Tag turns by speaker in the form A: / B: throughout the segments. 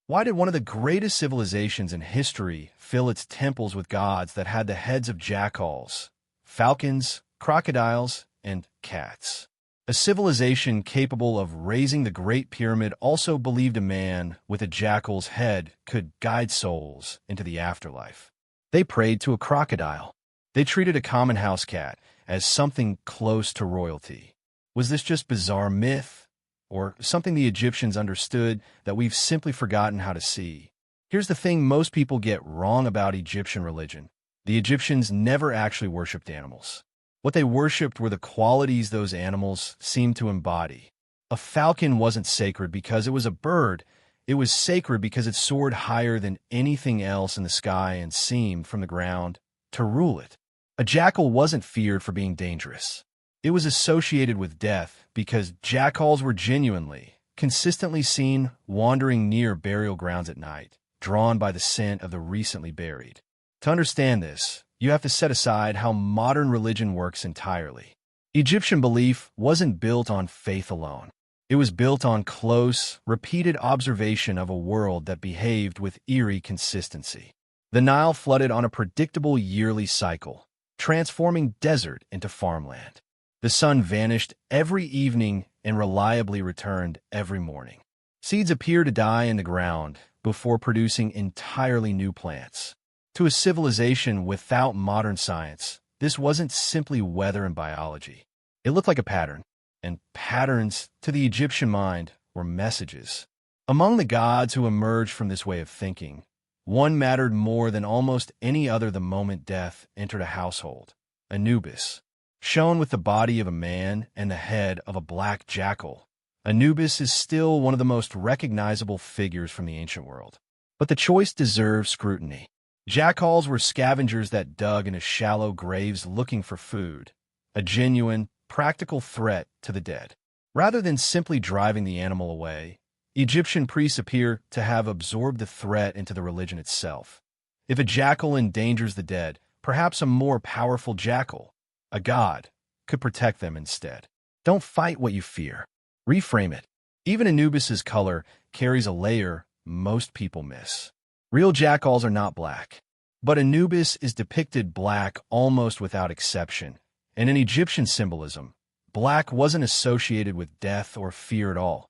A: Why did one of the greatest civilizations in history fill its temples with gods that had the heads of jackals, falcons, crocodiles, and cats? A civilization capable of raising the Great Pyramid also believed a man with a jackal's head could guide souls into the afterlife. They prayed to a crocodile. They treated a common house cat as something close to royalty. Was this just bizarre myth, or something the Egyptians understood that we've simply forgotten how to see? Here's the thing most people get wrong about Egyptian religion. The Egyptians never actually worshipped animals. What they worshipped were the qualities those animals seemed to embody. A falcon wasn't sacred because it was a bird. It was sacred because it soared higher than anything else in the sky and seemed, from the ground, to rule it. A jackal wasn't feared for being dangerous. It was associated with death because jackals were genuinely, consistently seen wandering near burial grounds at night, drawn by the scent of the recently buried. To understand this, you have to set aside how modern religion works entirely. Egyptian belief wasn't built on faith alone. It was built on close, repeated observation of a world that behaved with eerie consistency. The Nile flooded on a predictable yearly cycle, transforming desert into farmland. The sun vanished every evening and reliably returned every morning. Seeds appear to die in the ground before producing entirely new plants. To a civilization without modern science, this wasn't simply weather and biology. It looked like a pattern, and patterns, to the Egyptian mind, were messages. Among the gods who emerged from this way of thinking, one mattered more than almost any other the moment death entered a household: Anubis. Shown with the body of a man and the head of a black jackal, Anubis is still one of the most recognizable figures from the ancient world. But the choice deserves scrutiny. Jackals were scavengers that dug into shallow graves looking for food, a genuine, practical threat to the dead. Rather than simply driving the animal away, Egyptian priests appear to have absorbed the threat into the religion itself. If a jackal endangers the dead, perhaps a more powerful jackal, a god, could protect them instead. Don't fight what you fear. Reframe it. Even Anubis's color carries a layer most people miss. Real jackals are not black, but Anubis is depicted black almost without exception, and in Egyptian symbolism, black wasn't associated with death or fear at all.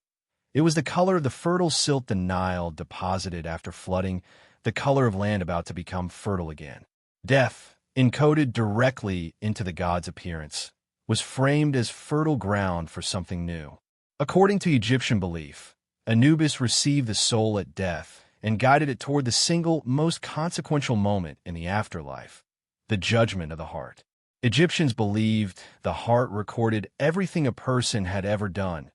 A: It was the color of the fertile silt the Nile deposited after flooding, the color of land about to become fertile again. Death, encoded directly into the god's appearance, was framed as fertile ground for something new. According to Egyptian belief, Anubis received the soul at death and guided it toward the single most consequential moment in the afterlife, the judgment of the heart. Egyptians believed the heart recorded everything a person had ever done,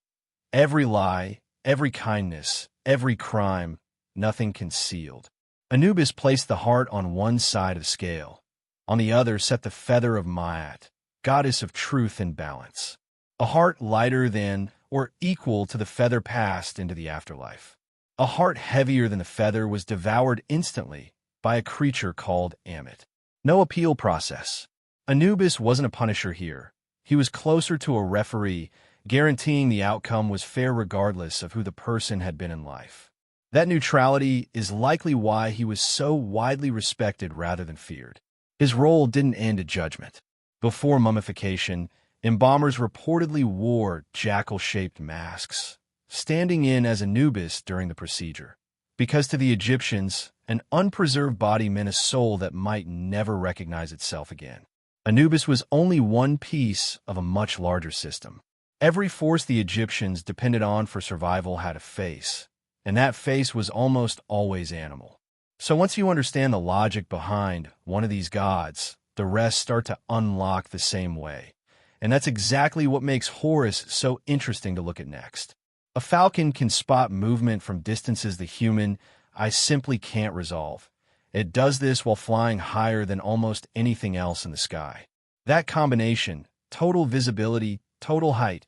A: every lie, every kindness, every crime, nothing concealed. Anubis placed the heart on one side of the scale. On the other sat the feather of Maat, goddess of truth and balance. A heart lighter than or equal to the feather passed into the afterlife. A heart heavier than the feather was devoured instantly by a creature called Ammit. No appeal process. Anubis wasn't a punisher here. He was closer to a referee, guaranteeing the outcome was fair regardless of who the person had been in life. That neutrality is likely why he was so widely respected rather than feared. His role didn't end at judgment. Before mummification, embalmers reportedly wore jackal-shaped masks, standing in as Anubis during the procedure. Because to the Egyptians, an unpreserved body meant a soul that might never recognize itself again. Anubis was only one piece of a much larger system. Every force the Egyptians depended on for survival had a face, and that face was almost always animal. So once you understand the logic behind one of these gods, the rest start to unlock the same way. And that's exactly what makes Horus so interesting to look at next. A falcon can spot movement from distances the human eye simply can't resolve. It does this while flying higher than almost anything else in the sky. That combination, total visibility, total height,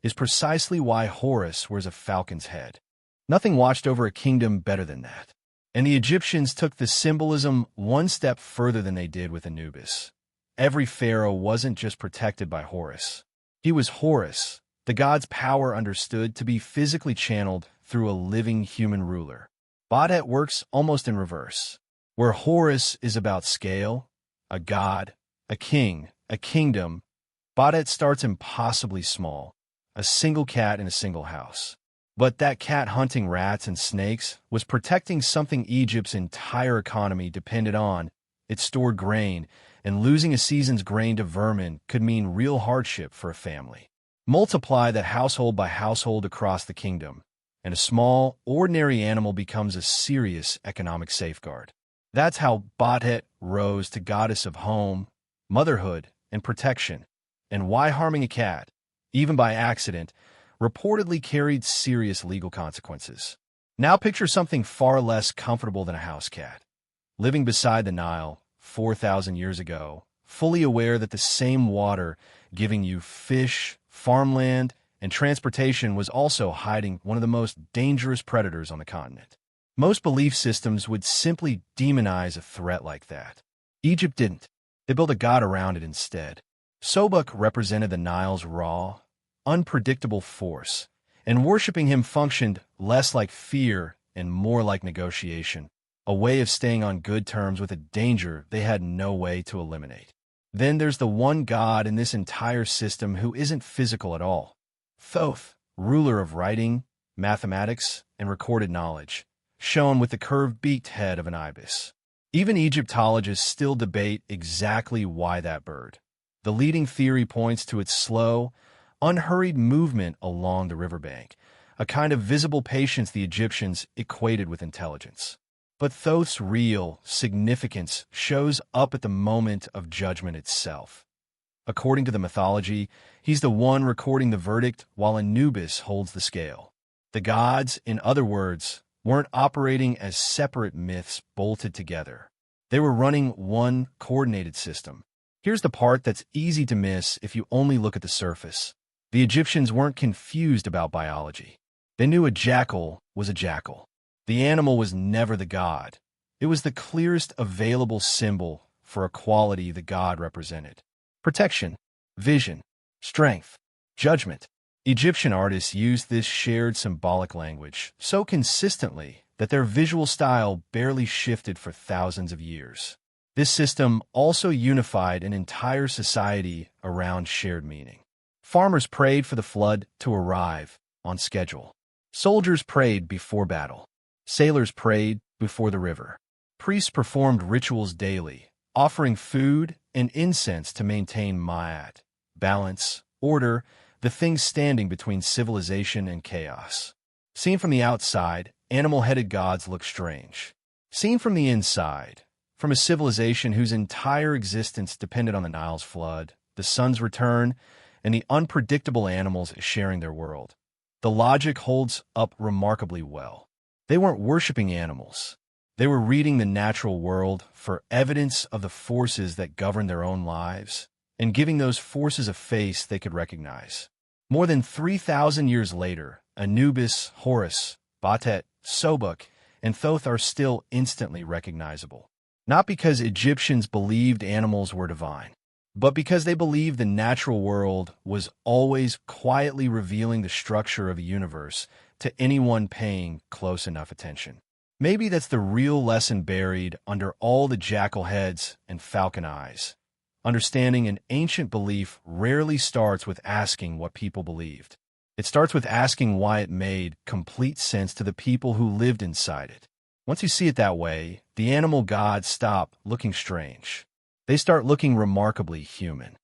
A: is precisely why Horus wears a falcon's head. Nothing watched over a kingdom better than that. And the Egyptians took the symbolism one step further than they did with Anubis. Every pharaoh wasn't just protected by Horus. He was Horus, the god's power understood to be physically channeled through a living human ruler. Bastet works almost in reverse. Where Horus is about scale, a god, a king, a kingdom, Bastet starts impossibly small, a single cat in a single house. But that cat hunting rats and snakes was protecting something Egypt's entire economy depended on. It stored grain, and losing a season's grain to vermin could mean real hardship for a family. Multiply that household by household across the kingdom, and a small, ordinary animal becomes a serious economic safeguard. That's how Bastet rose to goddess of home, motherhood, and protection, and why harming a cat, even by accident, reportedly carried serious legal consequences. Now picture something far less comfortable than a house cat, living beside the Nile 4,000 years ago, fully aware that the same water giving you fish, farmland, and transportation was also hiding one of the most dangerous predators on the continent. Most belief systems would simply demonize a threat like that. Egypt didn't. They built a god around it instead. Sobek represented the Nile's raw, unpredictable force, and worshipping him functioned less like fear and more like negotiation, a way of staying on good terms with a danger they had no way to eliminate. Then there's the one god in this entire system who isn't physical at all. Thoth, ruler of writing, mathematics, and recorded knowledge, shown with the curved-beaked head of an ibis. Even Egyptologists still debate exactly why that bird. The leading theory points to its slow, unhurried movement along the riverbank, a kind of visible patience the Egyptians equated with intelligence. But Thoth's real significance shows up at the moment of judgment itself. According to the mythology, he's the one recording the verdict while Anubis holds the scale. The gods, in other words, weren't operating as separate myths bolted together. They were running one coordinated system. Here's the part that's easy to miss if you only look at the surface. The Egyptians weren't confused about biology. They knew a jackal was a jackal. The animal was never the god. It was the clearest available symbol for a quality the god represented. Protection, vision, strength, judgment. Egyptian artists used this shared symbolic language so consistently that their visual style barely shifted for thousands of years. This system also unified an entire society around shared meaning. Farmers prayed for the flood to arrive on schedule. Soldiers prayed before battle. Sailors prayed before the river. Priests performed rituals daily, offering food and incense to maintain ma'at, balance, order, the thing standing between civilization and chaos. Seen from the outside, animal-headed gods look strange. Seen from the inside, from a civilization whose entire existence depended on the Nile's flood, the sun's return, and the unpredictable animals sharing their world, the logic holds up remarkably well. They weren't worshipping animals. They were reading the natural world for evidence of the forces that govern their own lives and giving those forces a face they could recognize. More than 3,000 years later, Anubis, Horus, Bastet, Sobek, and Thoth are still instantly recognizable. Not because Egyptians believed animals were divine, but because they believed the natural world was always quietly revealing the structure of a universe to anyone paying close enough attention. Maybe that's the real lesson buried under all the jackal heads and falcon eyes. Understanding an ancient belief rarely starts with asking what people believed. It starts with asking why it made complete sense to the people who lived inside it. Once you see it that way, the animal gods stop looking strange. They start looking remarkably human.